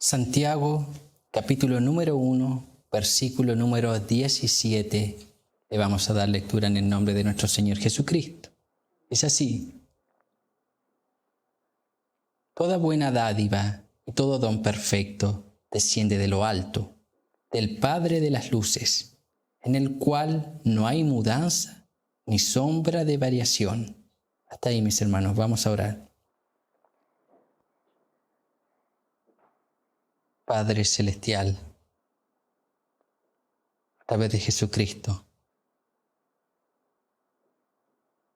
Santiago, capítulo número 1, versículo número 17. Le vamos a dar lectura en el nombre de nuestro Señor Jesucristo. Es así. Toda buena dádiva y todo don perfecto desciende de lo alto, del Padre de las luces, en el cual no hay mudanza ni sombra de variación. Hasta ahí, mis hermanos, vamos a orar. Padre Celestial, a través de Jesucristo,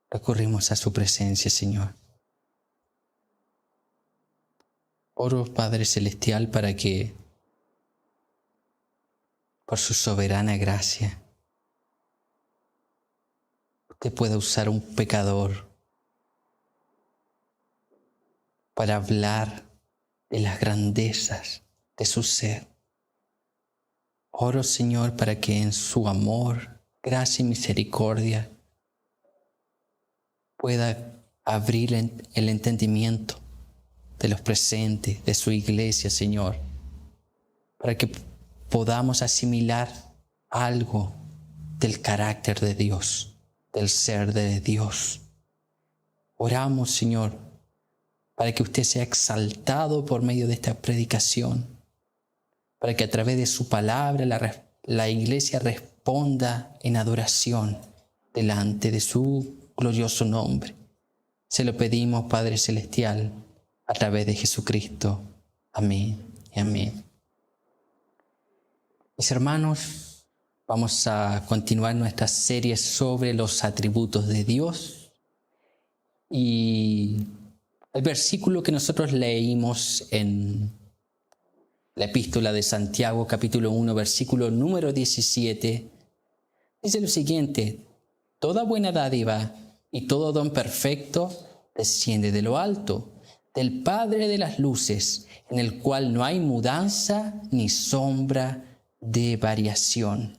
recurrimos a su presencia, Señor. Oro, Padre Celestial, para que, por su soberana gracia, usted pueda usar un pecador para hablar de las grandezas de su ser. Oro, Señor, para que en su amor, gracia y misericordia pueda abrir el entendimiento de los presentes, de su iglesia, Señor, para que podamos asimilar algo del carácter de Dios, del ser de Dios. Oramos, Señor, para que usted sea exaltado por medio de esta predicación, para que a través de su palabra la iglesia responda en adoración delante de su glorioso nombre. Se lo pedimos, Padre Celestial, a través de Jesucristo. Amén y amén. Mis hermanos, vamos a continuar nuestra serie sobre los atributos de Dios. Y el versículo que nosotros leímos en la epístola de Santiago, capítulo 1, versículo número 17, dice lo siguiente: toda buena dádiva y todo don perfecto desciende de lo alto, del Padre de las luces, en el cual no hay mudanza ni sombra de variación.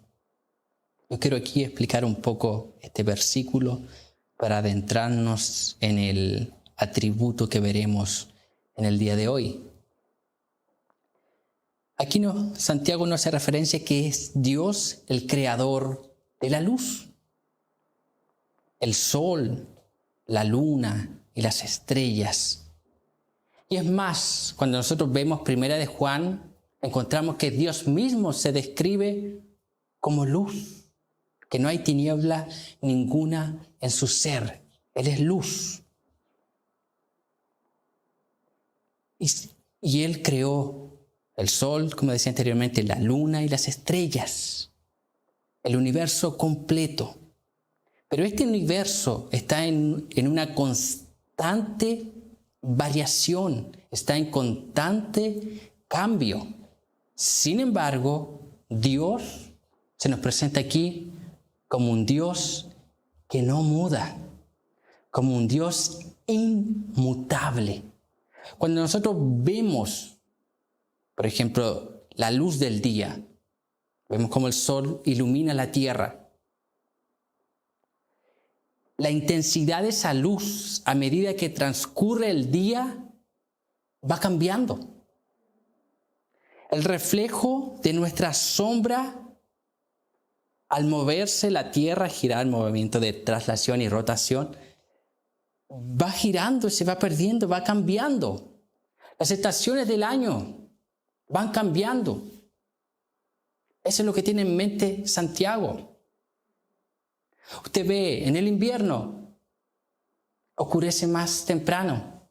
Yo quiero aquí explicar un poco este versículo para adentrarnos en el atributo que veremos en el día de hoy. Aquí Santiago nos hace referencia que es Dios el creador de la luz. El sol, la luna y las estrellas. Y es más, cuando nosotros vemos Primera de Juan, encontramos que Dios mismo se describe como luz, que no hay tiniebla ninguna en su ser. Él es luz. Y Él creó el sol, como decía anteriormente, la luna y las estrellas. El universo completo. Pero este universo está en una constante variación, está en constante cambio. Sin embargo, Dios se nos presenta aquí como un Dios que no muda, como un Dios inmutable. Cuando nosotros vemos, por ejemplo, la luz del día, vemos cómo el sol ilumina la tierra. La intensidad de esa luz, a medida que transcurre el día, va cambiando. El reflejo de nuestra sombra, al moverse la tierra, girar, movimiento de traslación y rotación, va girando, se va perdiendo, va cambiando. Las estaciones del año van cambiando. Eso es lo que tiene en mente Santiago. Usted ve, en el invierno oscurece más temprano.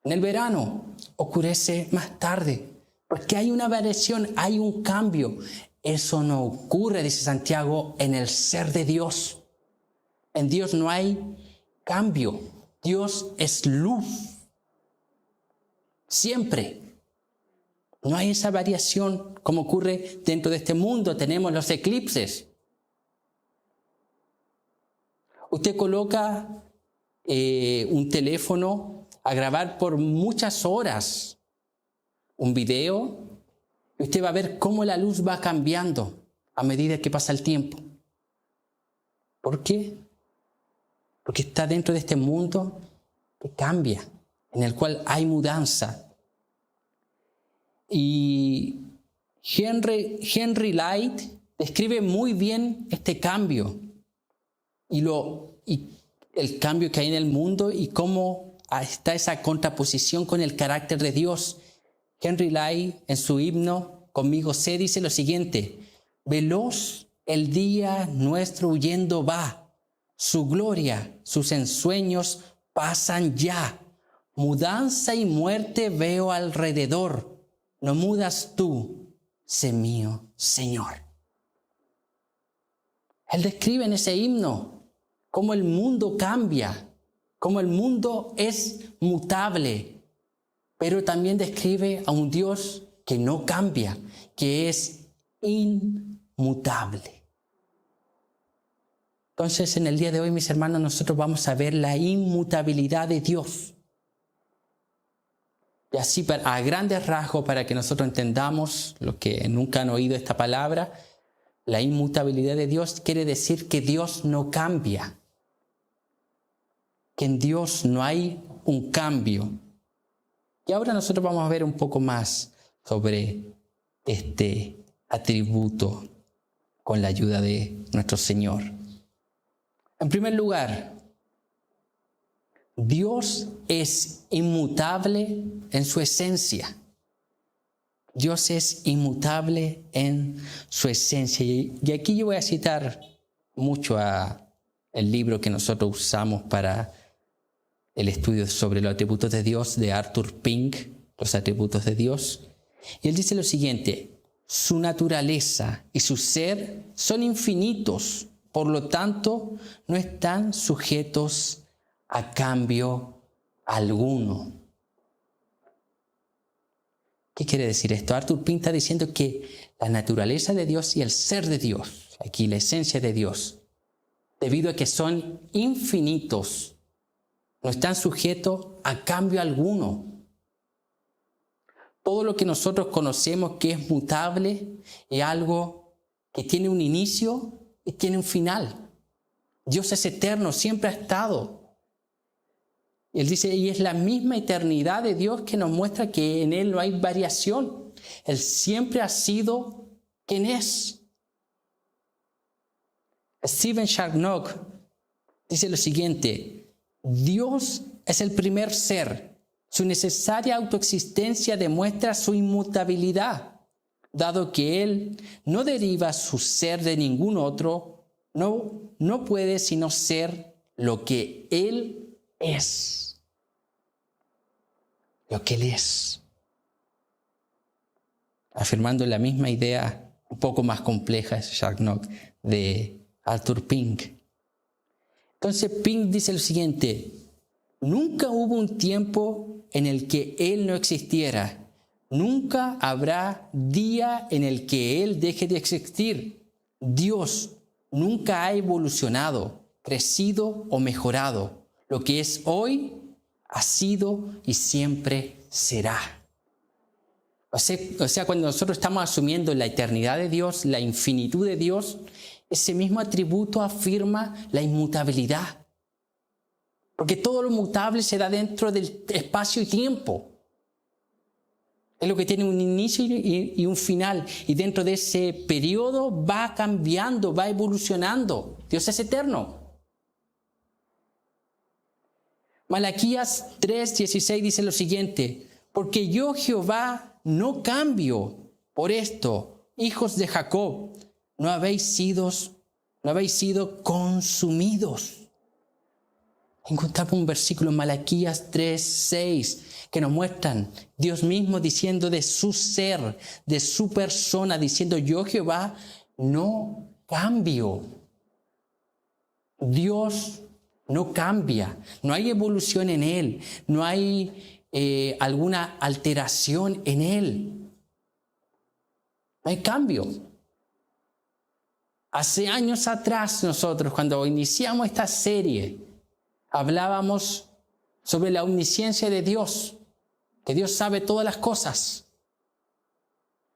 En el verano oscurece más tarde. Porque hay una variación, hay un cambio. Eso no ocurre, dice Santiago, en el ser de Dios. En Dios no hay cambio. Dios es luz. Siempre. No hay esa variación como ocurre dentro de este mundo. Tenemos los eclipses. Usted coloca un teléfono a grabar por muchas horas un video y usted va a ver cómo la luz va cambiando a medida que pasa el tiempo. ¿Por qué? Porque está dentro de este mundo que cambia, en el cual hay mudanza. Y Henry Light describe muy bien este cambio y el cambio que hay en el mundo y cómo está esa contraposición con el carácter de Dios. Henry Light en su himno Conmigo sé dice lo siguiente: veloz el día nuestro huyendo va, su gloria, sus ensueños pasan ya, mudanza y muerte veo alrededor, no mudas tú, sé mío, Señor. Él describe en ese himno cómo el mundo cambia, cómo el mundo es mutable, pero también describe a un Dios que no cambia, que es inmutable. Entonces, en el día de hoy, mis hermanos, nosotros vamos a ver la inmutabilidad de Dios. Y así, a grandes rasgos, para que nosotros entendamos los que nunca han oído esta palabra, la inmutabilidad de Dios quiere decir que Dios no cambia, que en Dios no hay un cambio. Y ahora nosotros vamos a ver un poco más sobre este atributo con la ayuda de nuestro Señor. En primer lugar, Dios es inmutable en su esencia. Dios es inmutable en su esencia. Y aquí yo voy a citar mucho el libro que nosotros usamos para el estudio sobre los atributos de Dios, de Arthur Pink, los atributos de Dios. Y él dice lo siguiente: su naturaleza y su ser son infinitos, por lo tanto no están sujetos a cambio alguno. ¿Qué quiere decir esto? Arthur Pink está diciendo que la naturaleza de Dios y el ser de Dios, aquí la esencia de Dios, debido a que son infinitos, no están sujetos a cambio alguno. Todo lo que nosotros conocemos que es mutable es algo que tiene un inicio y tiene un final. Dios es eterno, siempre ha estado. Él dice, y es la misma eternidad de Dios que nos muestra que en Él no hay variación. Él siempre ha sido quien es. Stephen Charnock dice lo siguiente: Dios es el primer ser. Su necesaria autoexistencia demuestra su inmutabilidad. Dado que Él no deriva su ser de ningún otro, no puede sino ser lo que Él es. Lo que Él es. Afirmando la misma idea, un poco más compleja, es Charnock, de Arthur Pink. Entonces Pink dice lo siguiente: nunca hubo un tiempo en el que Él no existiera. Nunca habrá día en el que Él deje de existir. Dios nunca ha evolucionado, crecido o mejorado. Lo que es hoy ha sido y siempre será. O sea, cuando nosotros estamos asumiendo la eternidad de Dios, la infinitud de Dios, ese mismo atributo afirma la inmutabilidad. Porque todo lo mutable se da dentro del espacio y tiempo. Es lo que tiene un inicio y un final. Y dentro de ese periodo va cambiando, va evolucionando. Dios es eterno. Malaquías 3:16 dice lo siguiente: porque yo, Jehová, no cambio. Por esto, hijos de Jacob, no habéis sido consumidos. Encontramos un versículo en Malaquías 3:6 que nos muestran Dios mismo diciendo de su ser, de su persona, diciendo: yo, Jehová, no cambio. Dios no cambia, no hay evolución en Él, no hay alguna alteración en Él. No hay cambio. Hace años atrás nosotros, cuando iniciamos esta serie, hablábamos sobre la omnisciencia de Dios, que Dios sabe todas las cosas.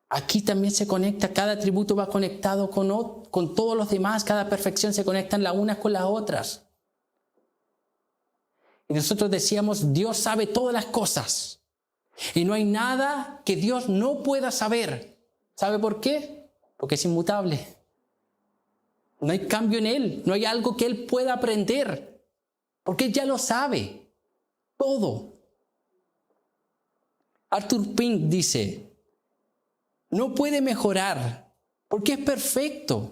Aquí también se conecta, cada atributo va conectado con todos los demás, cada perfección se conectan las unas con las otras. Y nosotros decíamos, Dios sabe todas las cosas. Y no hay nada que Dios no pueda saber. ¿Sabe por qué? Porque es inmutable. No hay cambio en Él. No hay algo que Él pueda aprender. Porque Él ya lo sabe. Todo. Arthur Pink dice, no puede mejorar porque es perfecto.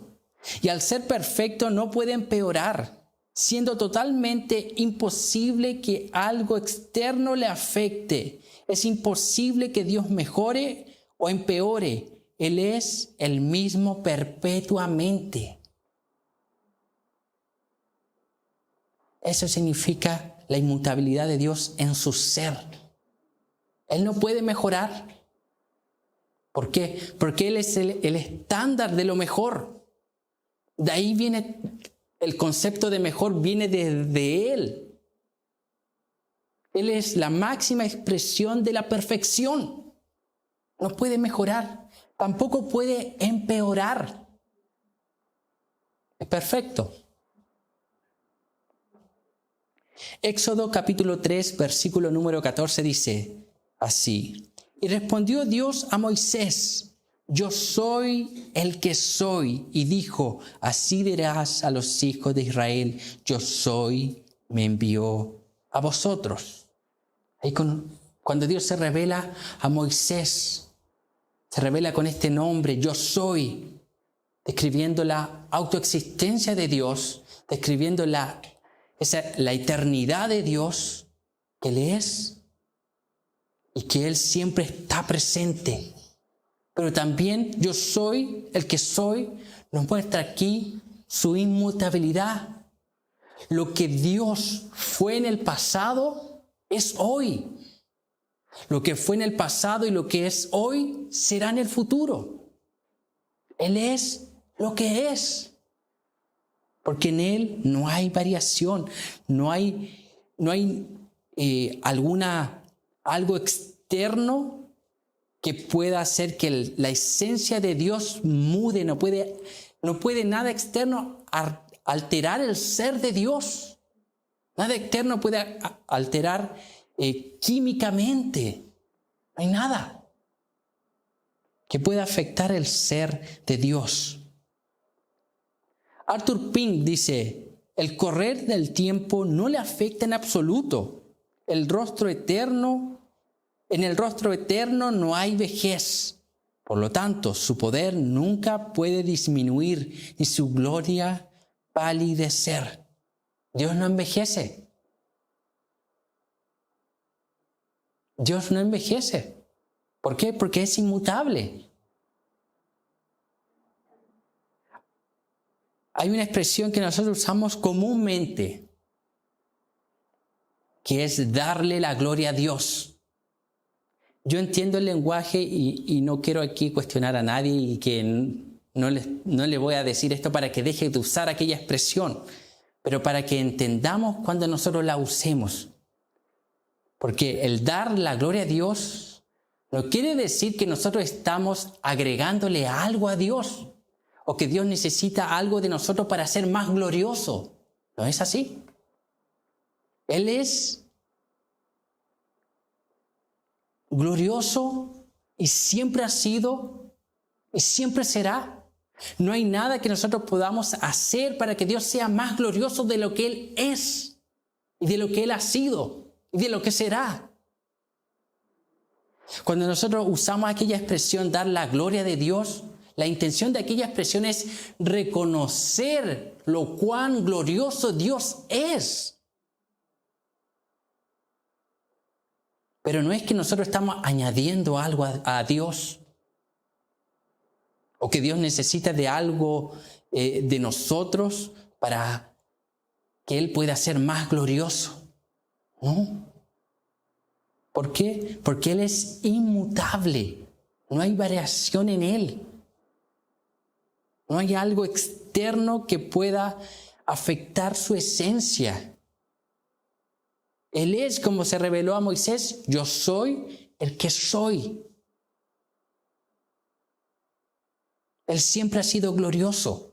Y al ser perfecto no puede empeorar, siendo totalmente imposible que algo externo le afecte. Es imposible que Dios mejore o empeore. Él es el mismo perpetuamente. Eso significa la inmutabilidad de Dios en su ser. Él no puede mejorar. ¿Por qué? Porque Él es el estándar de lo mejor. De ahí viene el concepto de mejor, viene de Él. Él es la máxima expresión de la perfección. No puede mejorar, tampoco puede empeorar. Es perfecto. Éxodo capítulo 3, versículo número 14 dice así: y respondió Dios a Moisés: yo soy el que soy. Y dijo: así dirás a los hijos de Israel: yo soy, me envió a vosotros. Ahí cuando Dios se revela a Moisés, se revela con este nombre, yo soy, describiendo la autoexistencia de Dios, describiendo la eternidad de Dios, que Él es y que Él siempre está presente. Pero también yo soy el que soy, nos muestra aquí su inmutabilidad. Lo que Dios fue en el pasado es hoy. Lo que fue en el pasado y lo que es hoy será en el futuro. Él es lo que es. Porque en Él no hay variación, no hay algo externo que pueda hacer que la esencia de Dios mude. No puede nada externo alterar el ser de Dios. Nada externo puede alterar químicamente. No hay nada que pueda afectar el ser de Dios. Arthur Pink dice, el correr del tiempo no le afecta en absoluto. En el rostro eterno no hay vejez. Por lo tanto, su poder nunca puede disminuir ni su gloria palidecer. Dios no envejece. Dios no envejece. ¿Por qué? Porque es inmutable. Hay una expresión que nosotros usamos comúnmente, que es darle la gloria a Dios. Yo entiendo el lenguaje y no quiero aquí cuestionar a nadie, y que no le voy a decir esto para que deje de usar aquella expresión, pero para que entendamos cuando nosotros la usemos. Porque el dar la gloria a Dios no quiere decir que nosotros estamos agregándole algo a Dios, o que Dios necesita algo de nosotros para ser más glorioso. No es así. Él es glorioso y siempre ha sido y siempre será. No hay nada que nosotros podamos hacer para que Dios sea más glorioso de lo que Él es y de lo que Él ha sido y de lo que será. Cuando nosotros usamos aquella expresión, dar la gloria de Dios, la intención de aquella expresión es reconocer lo cuán glorioso Dios es. Pero no es que nosotros estamos añadiendo algo a Dios, o que Dios necesita de algo de nosotros para que Él pueda ser más glorioso. ¿No? ¿Por qué? Porque Él es inmutable. No hay variación en Él. No hay algo externo que pueda afectar su esencia. Él es, como se reveló a Moisés, yo soy el que soy. Él siempre ha sido glorioso.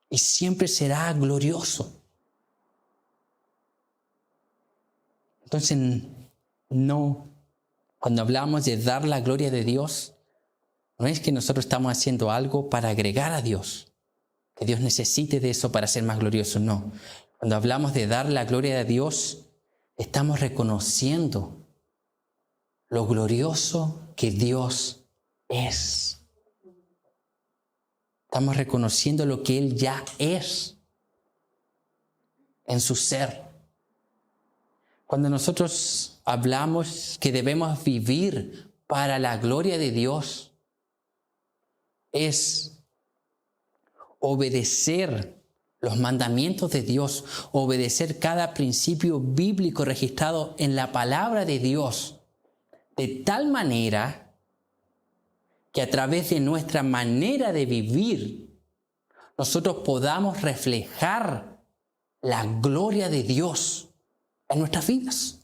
Y siempre será glorioso. Entonces, no, cuando hablamos de dar la gloria de Dios, no es que nosotros estamos haciendo algo para agregar a Dios, que Dios necesite de eso para ser más glorioso, no. Cuando hablamos de dar la gloria a Dios, estamos reconociendo lo glorioso que Dios es. Estamos reconociendo lo que Él ya es en su ser. Cuando nosotros hablamos que debemos vivir para la gloria de Dios, es obedecer los mandamientos de Dios, obedecer cada principio bíblico registrado en la palabra de Dios, de tal manera que a través de nuestra manera de vivir, nosotros podamos reflejar la gloria de Dios en nuestras vidas.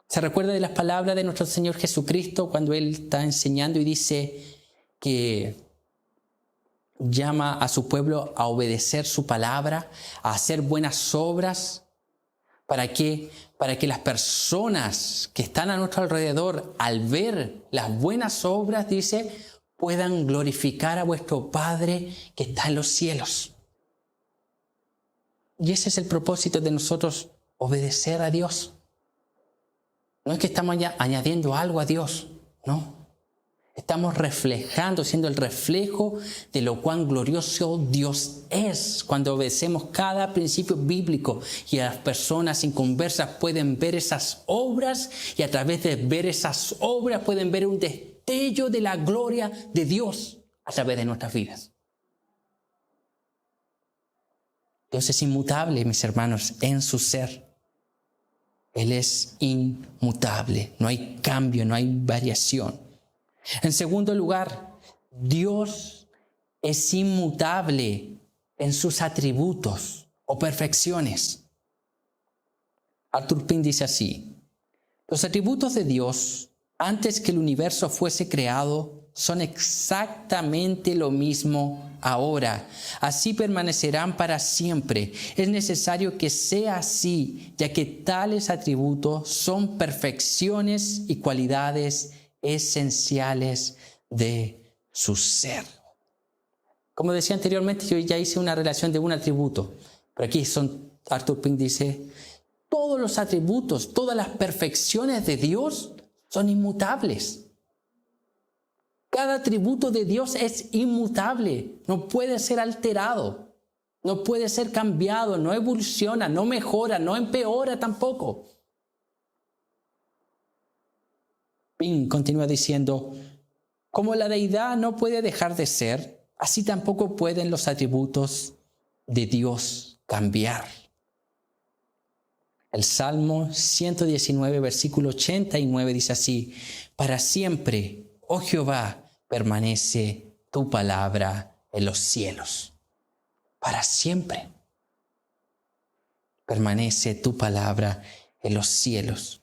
¿Se recuerda de las palabras de nuestro Señor Jesucristo cuando Él está enseñando y dice que llama a su pueblo a obedecer su palabra, a hacer buenas obras? ¿Para qué? Para que las personas que están a nuestro alrededor, al ver las buenas obras, dice, puedan glorificar a vuestro Padre que está en los cielos. Y ese es el propósito de nosotros, obedecer a Dios. No es que estamos añadiendo algo a Dios, no. Estamos reflejando, siendo el reflejo de lo cuán glorioso Dios es cuando obedecemos cada principio bíblico, y las personas inconversas pueden ver esas obras, y a través de ver esas obras pueden ver un destello de la gloria de Dios a través de nuestras vidas. Dios es inmutable, mis hermanos, en su ser. Él es inmutable, no hay cambio, no hay variación. En segundo lugar, Dios es inmutable en sus atributos o perfecciones. Arthur Pink dice así: los atributos de Dios, antes que el universo fuese creado, son exactamente lo mismo ahora. Así permanecerán para siempre. Es necesario que sea así, ya que tales atributos son perfecciones y cualidades esenciales de su ser. Como decía anteriormente, yo ya hice una relación de un atributo, pero aquí Arthur Pink dice, todos los atributos, todas las perfecciones de Dios son inmutables. Cada atributo de Dios es inmutable, no puede ser alterado, no puede ser cambiado, no evoluciona, no mejora, no empeora tampoco. Pink continúa diciendo, como la deidad no puede dejar de ser, así tampoco pueden los atributos de Dios cambiar. El Salmo 119, versículo 89 dice así: para siempre, oh Jehová, permanece tu palabra en los cielos. Para siempre permanece tu palabra en los cielos.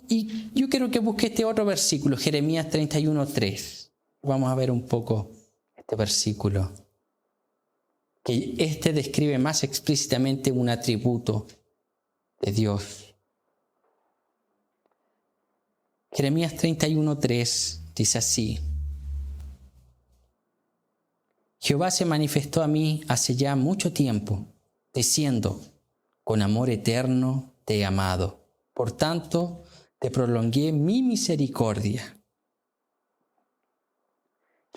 Y yo quiero que busque este otro versículo, Jeremías 31:3. Vamos a ver un poco este versículo, que describe más explícitamente un atributo de Dios. Jeremías 31:3 dice así: Jehová se manifestó a mí hace ya mucho tiempo, diciendo, con amor eterno te he amado, por tanto te prolongué mi misericordia.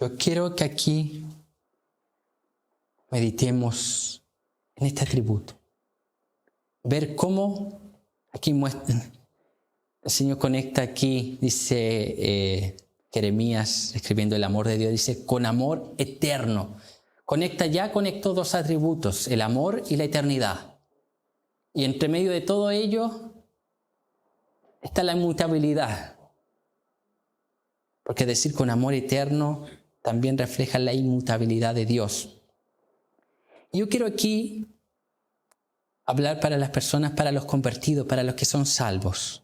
Yo quiero que aquí meditemos en este atributo. Ver cómo, aquí muestra, el Señor conecta aquí, dice Jeremías, escribiendo el amor de Dios, dice, con amor eterno. Conectó dos atributos, el amor y la eternidad. Y entre medio de todo ello está la inmutabilidad. Porque decir con amor eterno también refleja la inmutabilidad de Dios. Y yo quiero aquí hablar para las personas, para los convertidos, para los que son salvos.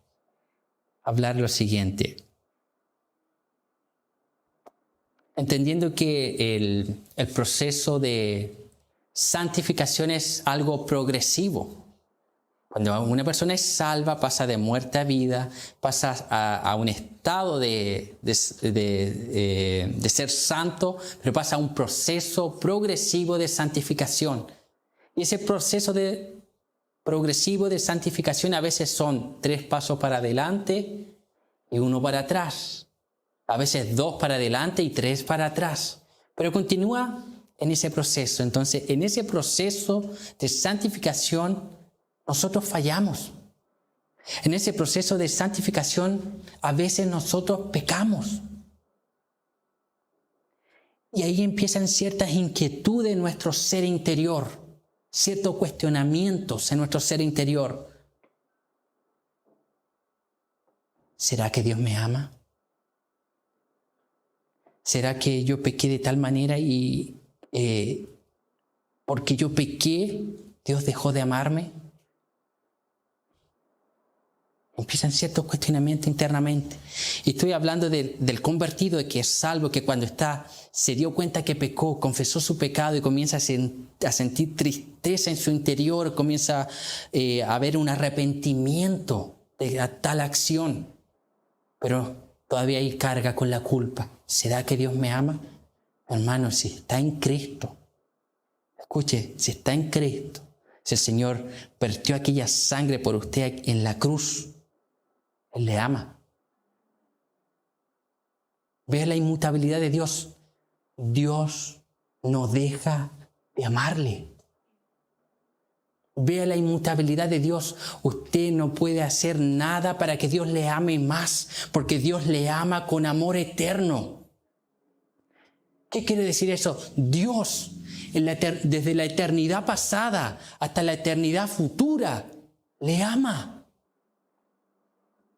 Hablar lo siguiente. Entendiendo que el proceso de santificación es algo progresivo. Cuando una persona es salva, pasa de muerte a vida, pasa a un estado de ser santo, pero pasa a un proceso progresivo de santificación. Y ese proceso progresivo de santificación a veces son 3 pasos para adelante y 1 para atrás. A veces 2 para adelante y 3 para atrás. Pero continúa en ese proceso. Entonces, en ese proceso de santificación, nosotros fallamos. En ese proceso de santificación, a veces nosotros pecamos. Y ahí empiezan ciertas inquietudes en nuestro ser interior, ciertos cuestionamientos en nuestro ser interior. ¿Será que Dios me ama? ¿Será que yo pequé de tal manera y porque yo pequé, Dios dejó de amarme? Empiezan ciertos cuestionamientos internamente. Y estoy hablando del convertido, de que es salvo, que cuando se dio cuenta que pecó, confesó su pecado y comienza a sentir tristeza en su interior, comienza a haber un arrepentimiento de tal acción. Pero todavía hay carga con la culpa. ¿Será que Dios me ama? Hermano, si está en Cristo, escuche, si está en Cristo, si el Señor vertió aquella sangre por usted en la cruz, Él le ama. Vea la inmutabilidad de Dios. Dios no deja de amarle. Vea la inmutabilidad de Dios. Usted no puede hacer nada para que Dios le ame más, porque Dios le ama con amor eterno. ¿Qué quiere decir eso? Dios, desde la eternidad pasada hasta la eternidad futura, le ama.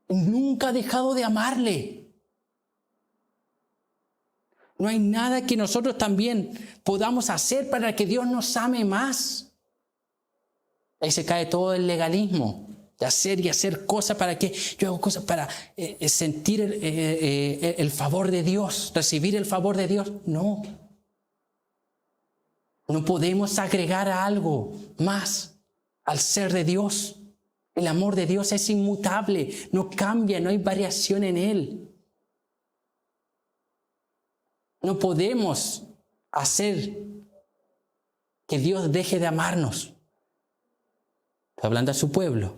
Nunca ha dejado de amarle. No hay nada que nosotros también podamos hacer para que Dios nos ame más. Ahí se cae todo el legalismo de hacer y hacer cosas para que yo hago cosas para sentir el favor de Dios, recibir el favor de Dios. No. No podemos agregar algo más al ser de Dios. El amor de Dios es inmutable, no cambia, no hay variación en Él. No podemos hacer que Dios deje de amarnos. Está hablando a su pueblo.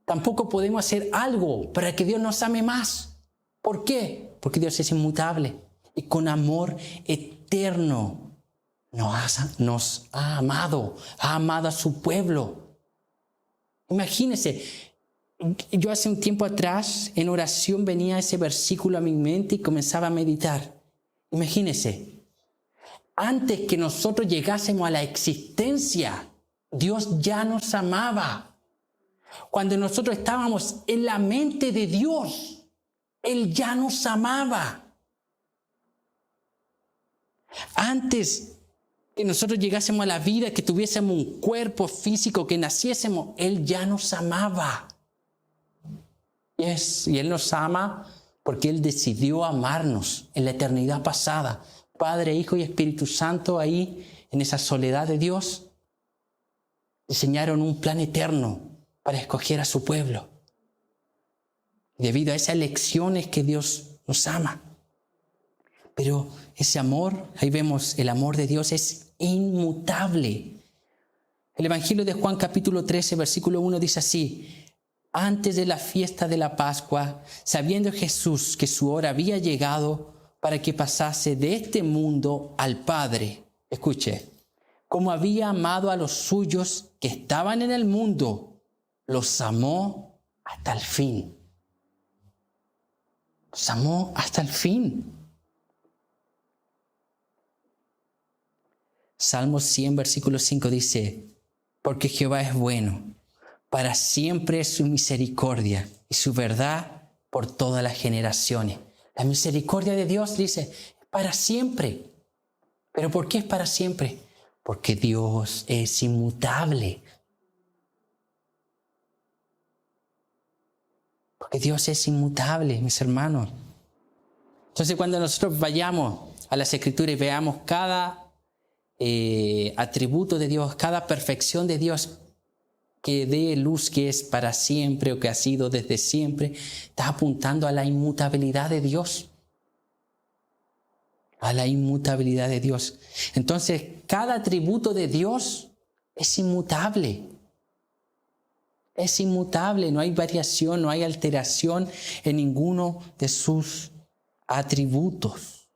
Tampoco podemos hacer algo para que Dios nos ame más. ¿Por qué? Porque Dios es inmutable y con amor eterno nos ha amado a su pueblo. Imagínense, yo hace un tiempo atrás en oración venía ese versículo a mi mente y comenzaba a meditar. Imagínense, antes que nosotros llegásemos a la existencia, Dios ya nos amaba. Cuando nosotros estábamos en la mente de Dios, Él ya nos amaba. Antes que nosotros llegásemos a la vida, que tuviésemos un cuerpo físico, que naciésemos, Él ya nos amaba. Y Él nos ama porque Él decidió amarnos en la eternidad pasada. Padre, Hijo y Espíritu Santo, ahí en esa soledad de Dios, diseñaron un plan eterno para escoger a su pueblo. Debido a esa elección es que Dios nos ama. Pero ese amor, ahí vemos, el amor de Dios es inmutable. El Evangelio de Juan capítulo 13, versículo 1 dice así: antes de la fiesta de la Pascua, sabiendo Jesús que su hora había llegado para que pasase de este mundo al Padre, escuche, como había amado a los suyos que estaban en el mundo, los amó hasta el fin. Los amó hasta el fin. Salmo 100, versículo 5 dice: porque Jehová es bueno, para siempre es su misericordia y su verdad por todas las generaciones. La misericordia de Dios, dice, es para siempre. ¿Pero por qué es para siempre? Porque Dios es inmutable. Porque Dios es inmutable, mis hermanos. Entonces, cuando nosotros vayamos a las Escrituras y veamos cada atributo de Dios, cada perfección de Dios, que dé luz que es para siempre o que ha sido desde siempre, está apuntando a la inmutabilidad de Dios. A la inmutabilidad de Dios. Entonces, cada atributo de Dios es inmutable. Es inmutable, no hay variación, no hay alteración en ninguno de sus atributos.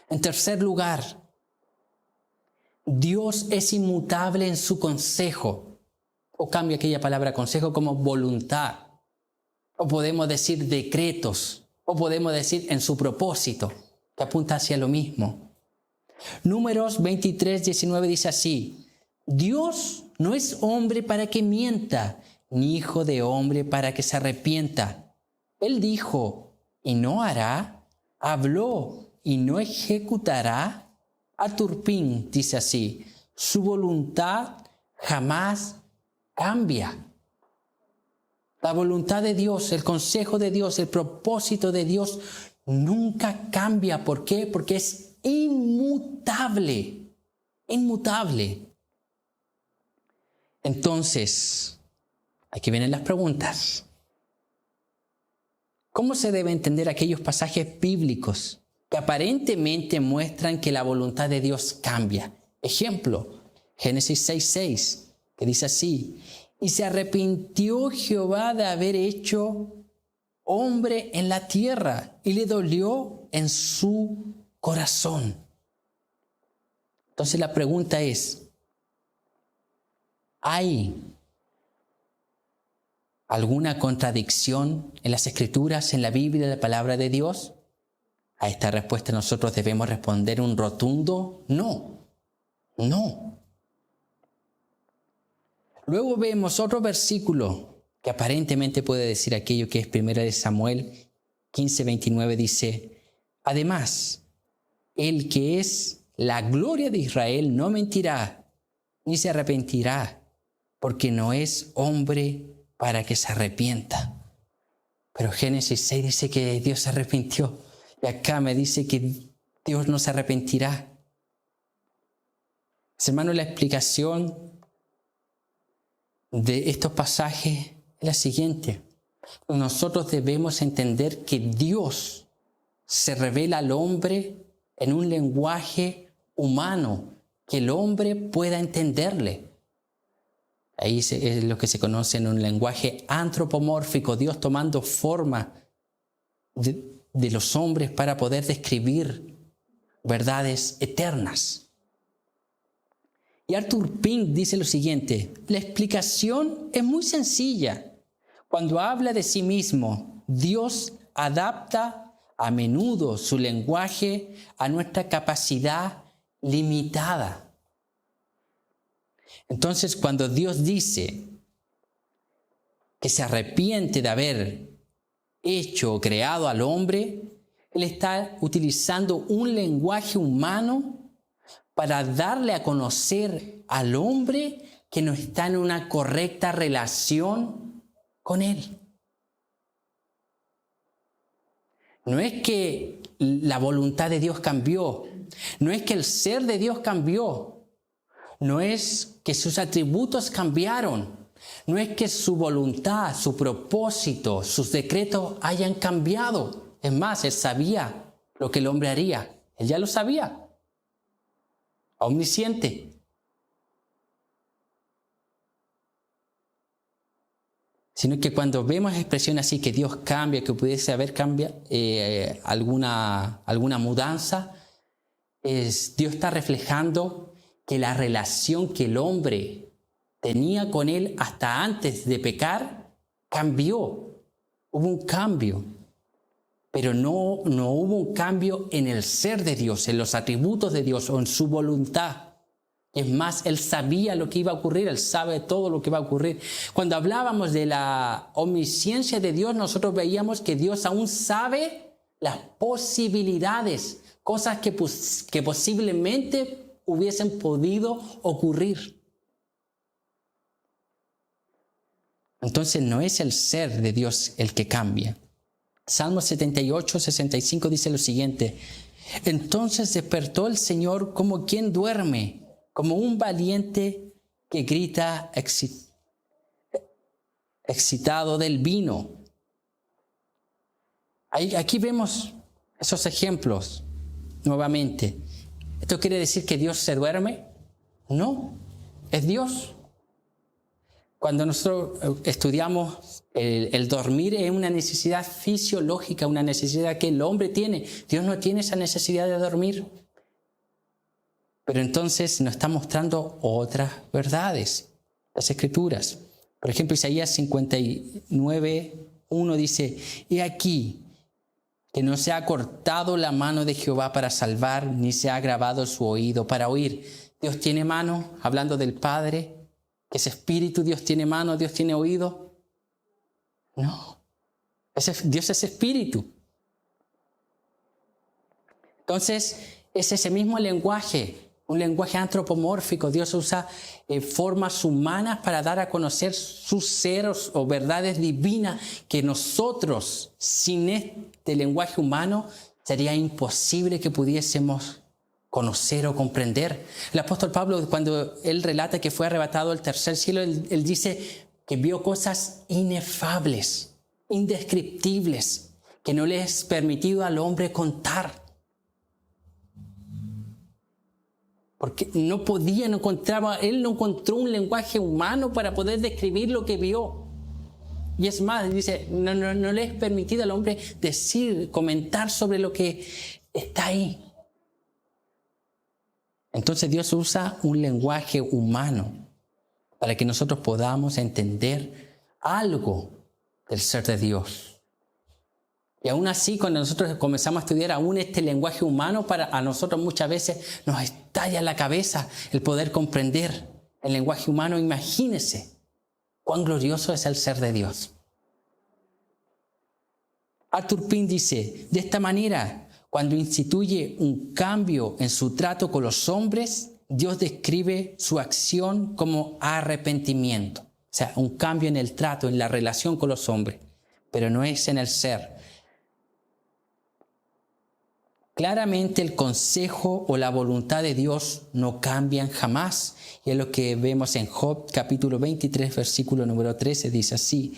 En tercer lugar, Dios es inmutable en su consejo. O cambia aquella palabra consejo como voluntad. O podemos decir decretos. O podemos decir en su propósito, que apunta hacia lo mismo. Números 23:19 dice así: Dios no es hombre para que mienta, ni hijo de hombre para que se arrepienta. Él dijo, y no hará; habló, y no ejecutará. Aturpín dice así: su voluntad jamás cambia. La voluntad de Dios, el consejo de Dios, el propósito de Dios nunca cambia. ¿Por qué? Porque es inmutable. Inmutable. Entonces, aquí vienen las preguntas. ¿Cómo se debe entender aquellos pasajes bíblicos que aparentemente muestran que la voluntad de Dios cambia? Ejemplo, Génesis 6:6, que dice así: y se arrepintió Jehová de haber hecho hombre en la tierra, y le dolió en su corazón. Entonces la pregunta es, ¿hay alguna contradicción en las Escrituras, en la Biblia, en la palabra de Dios? A esta respuesta nosotros debemos responder un rotundo no. No. Luego vemos otro versículo que aparentemente puede decir aquello que es 1 Samuel 15:29, dice: además, el que es la gloria de Israel no mentirá, ni se arrepentirá, porque no es hombre para que se arrepienta. Pero Génesis 6 dice que Dios se arrepintió, y acá me dice que Dios no se arrepentirá. Hermano, la explicación de estos pasajes es la siguiente: nosotros debemos entender que Dios se revela al hombre en un lenguaje humano que el hombre pueda entenderle. Ahí es lo que se conoce en un lenguaje antropomórfico, Dios tomando forma de los hombres para poder describir verdades eternas. Y Arthur Pink dice lo siguiente: la explicación es muy sencilla. Cuando habla de sí mismo, Dios adapta a menudo su lenguaje a nuestra capacidad limitada. Entonces, cuando Dios dice que se arrepiente de haber hecho o creado al hombre, Él está utilizando un lenguaje humano para darle a conocer al hombre que no está en una correcta relación con Él. No es que la voluntad de Dios cambió, no es que el ser de Dios cambió, no es que sus atributos cambiaron, no es que su voluntad, su propósito, sus decretos hayan cambiado. Es más, Él sabía lo que el hombre haría, Él ya lo sabía. Omnisciente. Sino que cuando vemos expresiones así, que Dios cambia, que pudiese haber alguna mudanza, Dios está reflejando que la relación que el hombre tenía con Él hasta antes de pecar cambió. Hubo un cambio. Pero no hubo un cambio en el ser de Dios, en los atributos de Dios o en su voluntad. Es más, Él sabía lo que iba a ocurrir, Él sabe todo lo que va a ocurrir. Cuando hablábamos de la omnisciencia de Dios, nosotros veíamos que Dios aún sabe las posibilidades, cosas que posiblemente hubiesen podido ocurrir. Entonces no es el ser de Dios el que cambia. Salmo 78:65 dice lo siguiente: entonces despertó el Señor como quien duerme, como un valiente que grita excitado del vino. Aquí vemos esos ejemplos nuevamente. ¿Esto quiere decir que Dios se duerme? No, es Dios. Cuando nosotros estudiamos el dormir es una necesidad fisiológica, una necesidad que el hombre tiene. Dios no tiene esa necesidad de dormir. Pero entonces nos está mostrando otras verdades, las Escrituras. Por ejemplo, Isaías 59:1 dice: «He aquí que no se ha cortado la mano de Jehová para salvar, ni se ha agravado su oído para oír». Dios tiene mano, hablando del Padre, que es espíritu. Dios tiene mano, Dios tiene oído. No, Dios es espíritu. Entonces, es ese mismo lenguaje, un lenguaje antropomórfico. Dios usa formas humanas para dar a conocer sus seres o verdades divinas que nosotros, sin este lenguaje humano, sería imposible que pudiésemos conocer o comprender. El apóstol Pablo, cuando él relata que fue arrebatado al tercer cielo, él dice que vio cosas inefables, indescriptibles, que no le es permitido al hombre contar. Porque no podía, no encontraba, él no encontró un lenguaje humano para poder describir lo que vio. Y es más, dice, no le es permitido al hombre decir, comentar sobre lo que está ahí. Entonces Dios usa un lenguaje humano para que nosotros podamos entender algo del ser de Dios. Y aún así, cuando nosotros comenzamos a estudiar aún este lenguaje humano, a nosotros muchas veces nos estalla la cabeza el poder comprender el lenguaje humano. Imagínense cuán glorioso es el ser de Dios. Arthur Pink dice: «De esta manera, cuando instituye un cambio en su trato con los hombres, Dios describe su acción como arrepentimiento». O sea, un cambio en el trato, en la relación con los hombres, pero no es en el ser. Claramente el consejo o la voluntad de Dios no cambian jamás. Y es lo que vemos en Job capítulo 23, versículo número 13, dice así: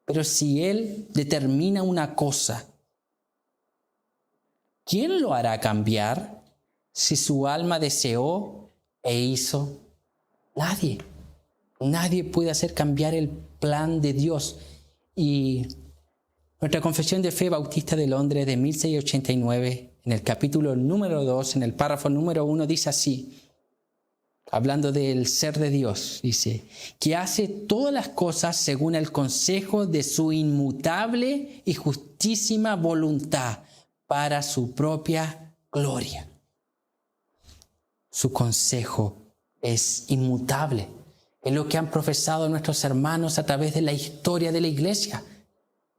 «Pero si Él determina una cosa, ¿quién lo hará cambiar? Si su alma deseó e hizo, nadie. Nadie puede hacer cambiar el plan de Dios». Y nuestra Confesión de Fe Bautista de Londres de 1689, en el capítulo número 2, en el párrafo número 1, dice así, hablando del ser de Dios, dice: «que hace todas las cosas según el consejo de su inmutable y justísima voluntad, para su propia gloria». Su consejo es inmutable. Es lo que han profesado nuestros hermanos a través de la historia de la iglesia.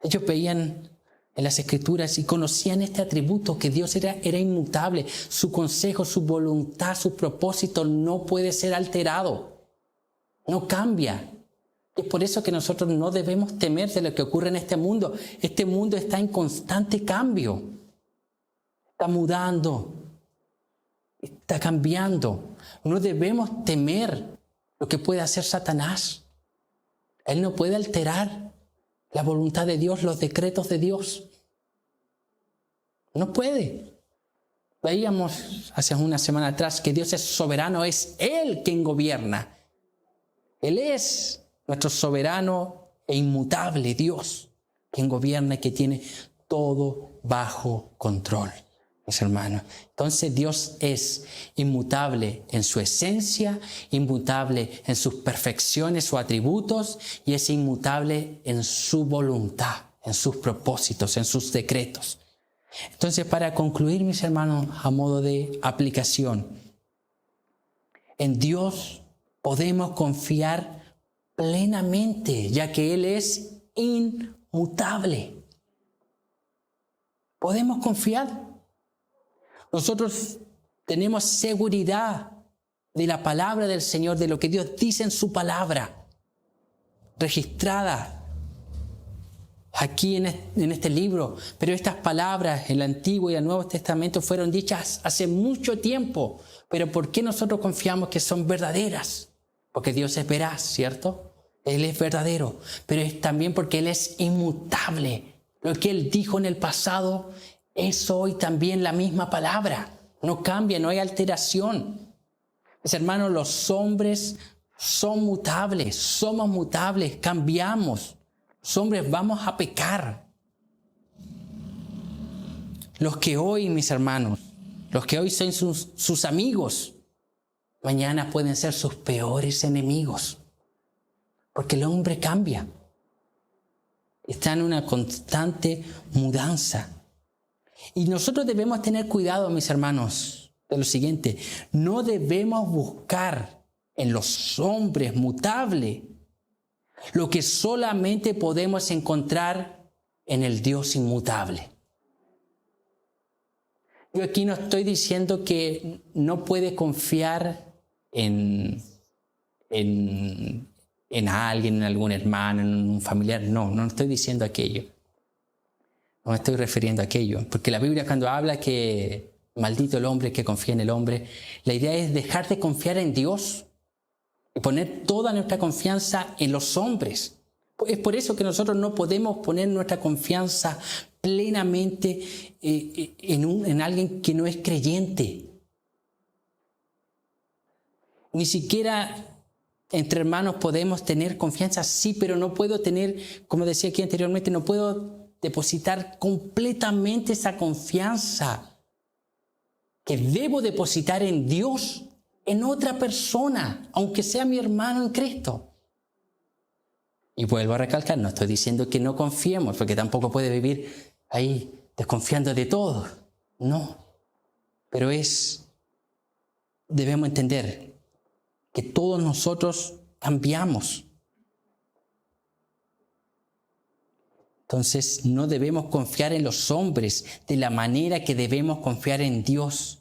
Ellos veían en las Escrituras y conocían este atributo, que Dios era inmutable. Su consejo, su voluntad, su propósito no puede ser alterado. No cambia. Es por eso que nosotros no debemos temer de lo que ocurre en este mundo. Este mundo está en constante cambio. Está mudando. Está cambiando. No debemos temer lo que puede hacer Satanás. Él no puede alterar la voluntad de Dios, los decretos de Dios. No puede. Veíamos hace una semana atrás que Dios es soberano, es Él quien gobierna. Él es nuestro soberano e inmutable Dios, quien gobierna y que tiene todo bajo control, mis hermanos. Entonces Dios es inmutable en su esencia, inmutable en sus perfecciones o atributos, y es inmutable en su voluntad, en sus propósitos, en sus decretos. Entonces, para concluir, mis hermanos, a modo de aplicación, en Dios podemos confiar plenamente, ya que Él es inmutable. Podemos confiar. Nosotros tenemos seguridad de la palabra del Señor, de lo que Dios dice en su palabra, registrada aquí en este libro. Pero estas palabras en el Antiguo y el Nuevo Testamento fueron dichas hace mucho tiempo. Pero ¿por qué nosotros confiamos que son verdaderas? porque Dios es veraz, ¿cierto? Él es verdadero, pero es también porque Él es inmutable. Lo que Él dijo en el pasado es hoy también la misma palabra. No cambia, no hay alteración. Mis hermanos, los hombres son mutables, somos mutables, cambiamos. Los hombres vamos a pecar. Los que hoy, mis hermanos, los que hoy son sus amigos, mañana pueden ser sus peores enemigos. Porque el hombre cambia. Está en una constante mudanza. Y nosotros debemos tener cuidado, mis hermanos, de lo siguiente. No debemos buscar en los hombres mutables lo que solamente podemos encontrar en el Dios inmutable. Yo aquí no estoy diciendo que no puede confiar en alguien, en algún hermano, en un familiar. No estoy diciendo aquello. No me estoy refiriendo a aquello. Porque la Biblia cuando habla que maldito el hombre que confía en el hombre, la idea es dejar de confiar en Dios y poner toda nuestra confianza en los hombres. Es por eso que nosotros no podemos poner nuestra confianza plenamente en alguien que no es creyente. Ni siquiera entre hermanos podemos tener confianza, sí, pero no puedo tener, como decía aquí anteriormente, no puedo depositar completamente esa confianza que debo depositar en Dios, en otra persona, aunque sea mi hermano en Cristo. Y vuelvo a recalcar, no estoy diciendo que no confiemos, porque tampoco puede vivir ahí desconfiando de todo. No, pero debemos entender que todos nosotros cambiamos. Entonces no debemos confiar en los hombres de la manera que debemos confiar en Dios,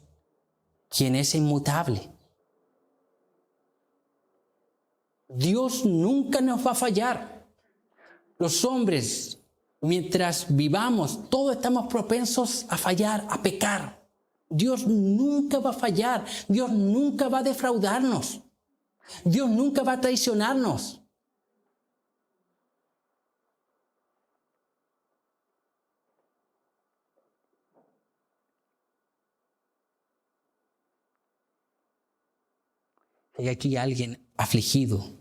quien es inmutable. Dios nunca nos va a fallar. Los hombres, mientras vivamos, todos estamos propensos a fallar, a pecar. Dios nunca va a fallar. Dios nunca va a defraudarnos. Dios nunca va a traicionarnos. Hay aquí alguien afligido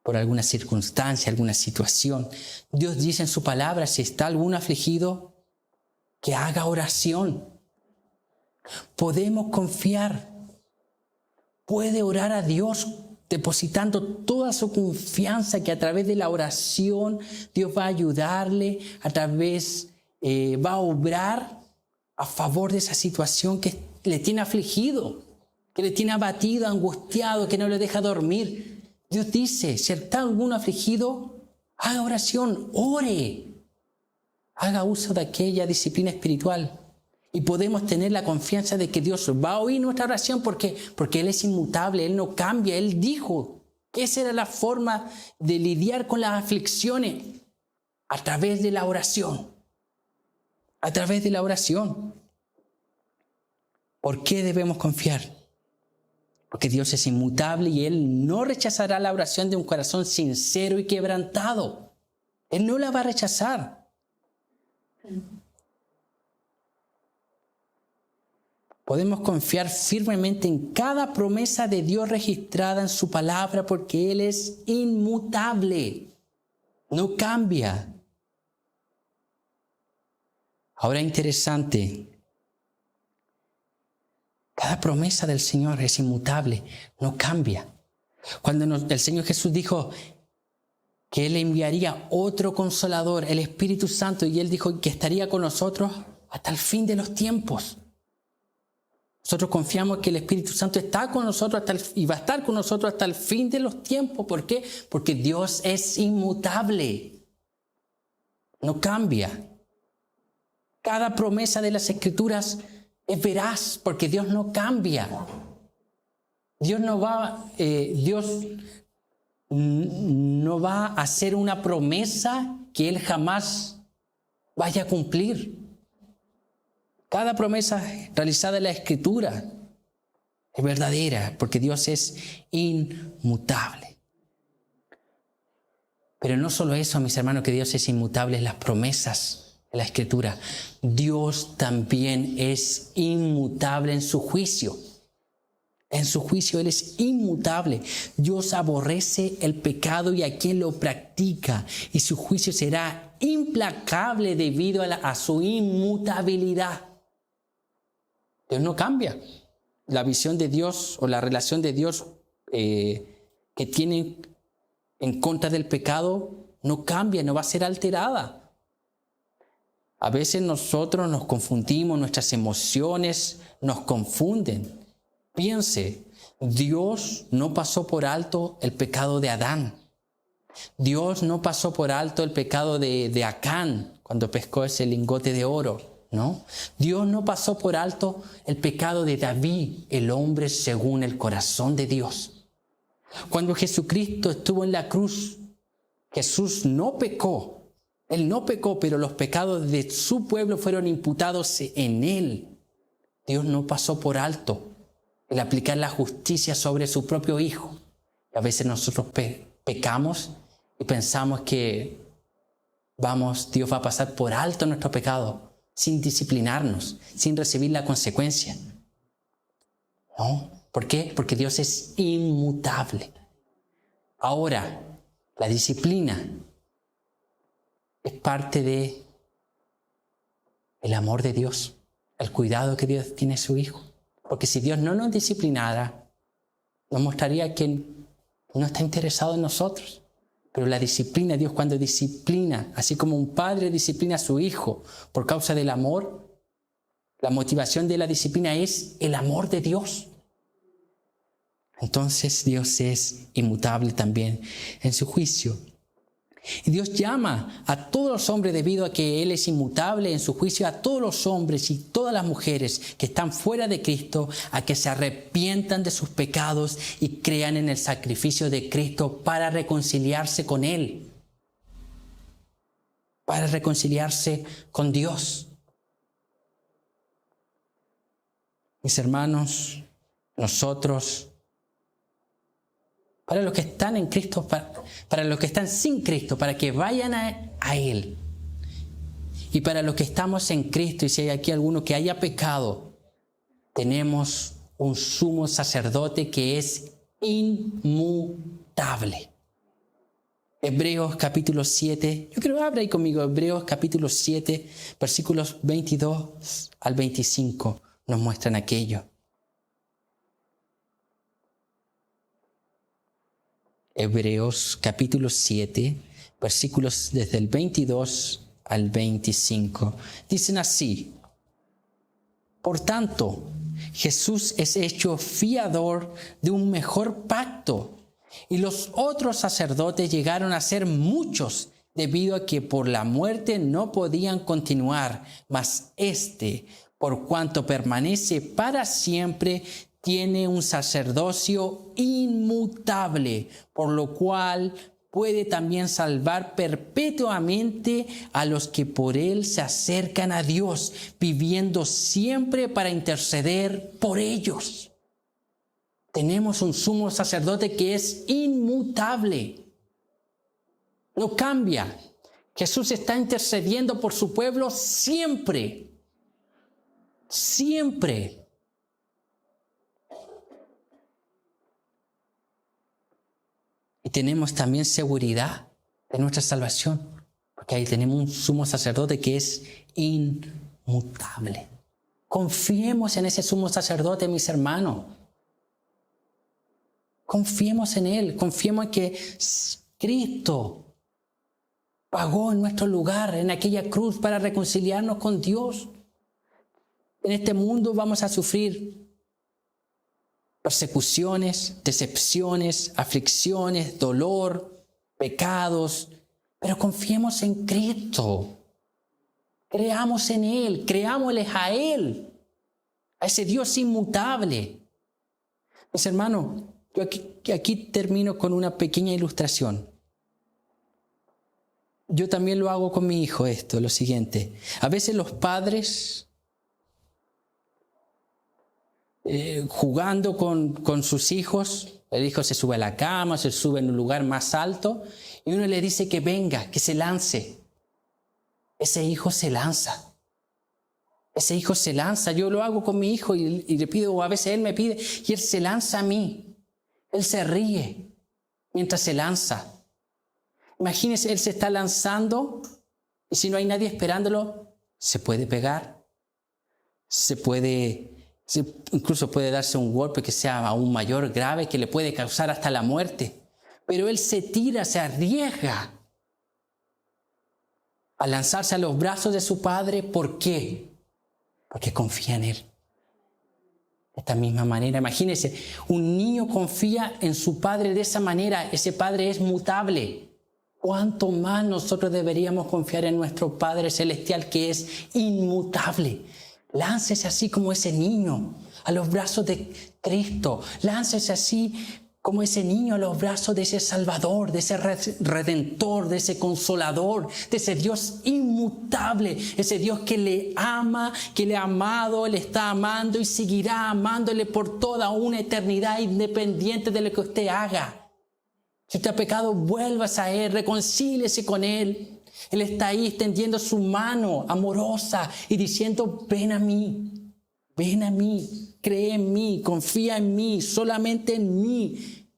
por alguna circunstancia, alguna situación. Dios dice en su palabra, si está alguno afligido, que haga oración. Podemos confiar. Puede orar a Dios depositando toda su confianza que a través de la oración Dios va a ayudarle, va a obrar a favor de esa situación que le tiene afligido, que le tiene abatido, angustiado, que no le deja dormir. Dios dice, si está alguno afligido, haga oración, ore. Haga uso de aquella disciplina espiritual. Y podemos tener la confianza de que Dios va a oír nuestra oración porque Él es inmutable, Él no cambia. Él dijo que esa era la forma de lidiar con las aflicciones, a través de la oración. A través de la oración. ¿Por qué debemos confiar? Porque Dios es inmutable y Él no rechazará la oración de un corazón sincero y quebrantado. Él no la va a rechazar. Podemos confiar firmemente en cada promesa de Dios registrada en su palabra porque Él es inmutable. No cambia. Ahora interesante. Cada promesa del Señor es inmutable, no cambia. Cuando el Señor Jesús dijo que Él enviaría otro consolador, el Espíritu Santo, y Él dijo que estaría con nosotros hasta el fin de los tiempos. Nosotros confiamos que el Espíritu Santo está con nosotros y va a estar con nosotros hasta el fin de los tiempos. ¿Por qué? Porque Dios es inmutable, no cambia. Cada promesa de las Escrituras es veraz porque Dios no cambia. Dios no va a hacer una promesa que Él jamás vaya a cumplir. Cada promesa realizada en la Escritura es verdadera, porque Dios es inmutable. Pero no solo eso, mis hermanos, que Dios es inmutable, es las promesas de la Escritura. Dios también es inmutable en su juicio. En su juicio Él es inmutable. Dios aborrece el pecado y a quien lo practica. Y su juicio será implacable debido a su inmutabilidad. Dios no cambia. La visión de Dios o la relación de Dios que tiene en contra del pecado no cambia, no va a ser alterada. A veces nosotros nos confundimos, nuestras emociones nos confunden. Piense, Dios no pasó por alto el pecado de Adán. Dios no pasó por alto el pecado de Acán cuando pescó ese lingote de oro, ¿no? Dios no pasó por alto el pecado de David, el hombre según el corazón de Dios. Cuando Jesucristo estuvo en la cruz, Jesús no pecó. Él no pecó, pero los pecados de su pueblo fueron imputados en Él. Dios no pasó por alto el aplicar la justicia sobre su propio Hijo. Y a veces nosotros pecamos y pensamos que Dios va a pasar por alto nuestro pecado sin disciplinarnos, sin recibir la consecuencia. ¿No? ¿Por qué? Porque Dios es inmutable. Ahora, la disciplina es parte de el amor de Dios, el cuidado que Dios tiene a su Hijo. Porque si Dios no nos disciplinara, nos mostraría que no está interesado en nosotros. Pero la disciplina, Dios cuando disciplina, así como un padre disciplina a su hijo por causa del amor, la motivación de la disciplina es el amor de Dios. Entonces Dios es inmutable también en su juicio. Y Dios llama a todos los hombres, debido a que Él es inmutable en su juicio, a todos los hombres y todas las mujeres que están fuera de Cristo, a que se arrepientan de sus pecados y crean en el sacrificio de Cristo para reconciliarse con Él, para reconciliarse con Dios. Mis hermanos, nosotros, para los que están en Cristo, para los que están sin Cristo, para que vayan a Él. Y para los que estamos en Cristo, y si hay aquí alguno que haya pecado, tenemos un sumo sacerdote que es inmutable. Hebreos capítulo 7, yo creo que abra ahí conmigo, Hebreos capítulo 7, versículos 22 al 25, nos muestran aquello. Hebreos capítulo 7, versículos desde el 22 al 25. Dicen así: por tanto, Jesús es hecho fiador de un mejor pacto, y los otros sacerdotes llegaron a ser muchos, debido a que por la muerte no podían continuar, mas este, por cuanto permanece para siempre, tiene un sacerdocio inmutable, por lo cual puede también salvar perpetuamente a los que por Él se acercan a Dios, viviendo siempre para interceder por ellos. Tenemos un sumo sacerdote que es inmutable, no cambia. Jesús está intercediendo por su pueblo siempre, siempre. Y tenemos también seguridad de nuestra salvación, porque ahí tenemos un sumo sacerdote que es inmutable. Confiemos en ese sumo sacerdote, mis hermanos. Confiemos en Él, confiemos en que Cristo pagó en nuestro lugar, en aquella cruz, para reconciliarnos con Dios. En este mundo vamos a sufrir persecuciones, decepciones, aflicciones, dolor, pecados, pero confiemos en Cristo. Creamos en Él, creámosle a Él, a ese Dios inmutable. Mis hermanos, yo aquí termino con una pequeña ilustración. Yo también lo hago con mi hijo, lo siguiente. A veces los padres jugando con sus hijos. El hijo se sube a la cama, se sube en un lugar más alto y uno le dice que venga, que se lance. Ese hijo se lanza. Ese hijo se lanza. Yo lo hago con mi hijo y le pido, o a veces él me pide, y él se lanza a mí. Él se ríe mientras se lanza. Imagínense, él se está lanzando y si no hay nadie esperándolo, se puede pegar. Incluso puede darse un golpe que sea aún mayor, grave, que le puede causar hasta la muerte. Pero él se tira, se arriesga a lanzarse a los brazos de su padre. ¿Por qué? Porque confía en él. De esta misma manera, imagínense, un niño confía en su padre de esa manera. Ese padre es mutable. ¿Cuánto más nosotros deberíamos confiar en nuestro Padre Celestial, que es inmutable? Láncese así como ese niño a los brazos de Cristo. Láncese así como ese niño a los brazos de ese Salvador, de ese Redentor, de ese Consolador, de ese Dios inmutable, ese Dios que le ama, que le ha amado, le está amando y seguirá amándole por toda una eternidad, independiente de lo que usted haga. Si usted ha pecado, vuélvase a Él, reconcíliese con Él. Él está ahí extendiendo su mano amorosa y diciendo, ven a mí, cree en mí, confía en mí, solamente en mí.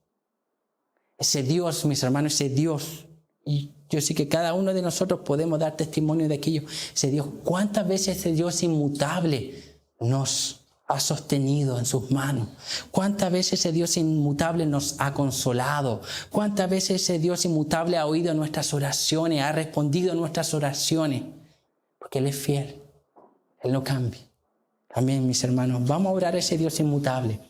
Ese Dios, mis hermanos, ese Dios, y yo sé que cada uno de nosotros podemos dar testimonio de aquello. Ese Dios, ¿cuántas veces ese Dios inmutable nos ha sostenido en sus manos? ¿Cuántas veces ese Dios inmutable nos ha consolado? ¿Cuántas veces ese Dios inmutable ha oído nuestras oraciones, ha respondido a nuestras oraciones? Porque Él es fiel, Él no cambia. Amén, mis hermanos. Vamos a orar a ese Dios inmutable.